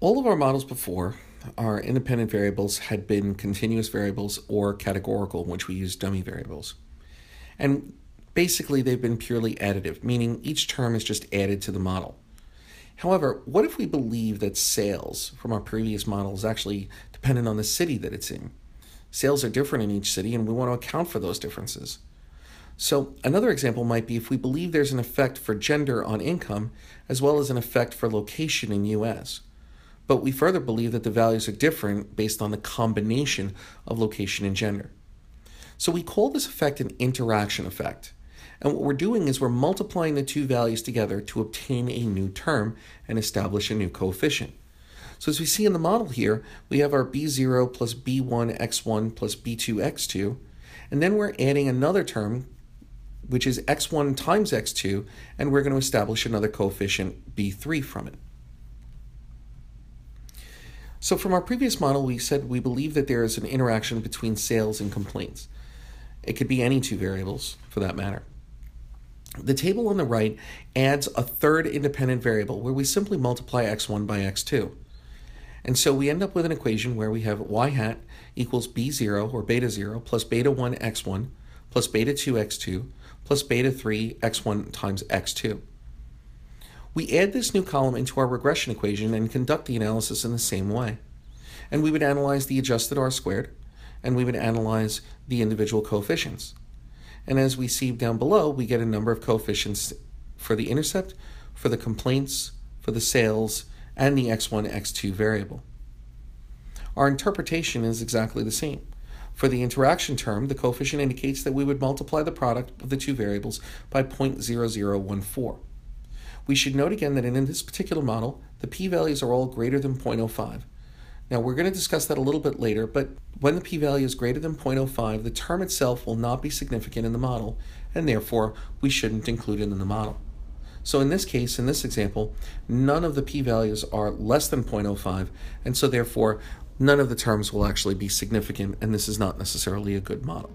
All of our models before, our independent variables had been continuous variables or categorical, in which we use dummy variables. And basically, they've been purely additive, meaning each term is just added to the model. However, what if we believe that sales from our previous model is actually dependent on the city that it's in? Sales are different in each city, and we want to account for those differences. So another example might be if we believe there's an effect for gender on income, as well as an effect for location in US. But we further believe that the values are different based on the combination of location and gender. So we call this effect an interaction effect. And what we're doing is we're multiplying the two values together to obtain a new term and establish a new coefficient. So as we see in the model here, we have our b0 plus b1 x1 plus b2 x2, and then we're adding another term, which is x1 times x2, and we're going to establish another coefficient b3 from it. So from our previous model, we said we believe that there is an interaction between sales and complaints. It could be any two variables, for that matter. The table on the right adds a third independent variable where we simply multiply x1 by x2. And so we end up with an equation where we have y hat equals b0 or beta 0 plus beta 1 x1 plus beta 2 x2 plus beta 3 x1 times x2. We add this new column into our regression equation and conduct the analysis in the same way. And we would analyze the adjusted r squared, and we would analyze the individual coefficients. And as we see down below, we get a number of coefficients for the intercept, for the complaints, for the sales, and the x1, x2 variable. Our interpretation is exactly the same. For the interaction term, the coefficient indicates that we would multiply the product of the two variables by 0.0014. We should note again that in this particular model, the p-values are all greater than 0.05. Now, we're going to discuss that a little bit later, but when the p-value is greater than 0.05, the term itself will not be significant in the model, and therefore, we shouldn't include it in the model. So in this case, in this example, none of the p-values are less than 0.05, and so therefore, none of the terms will actually be significant, and this is not necessarily a good model.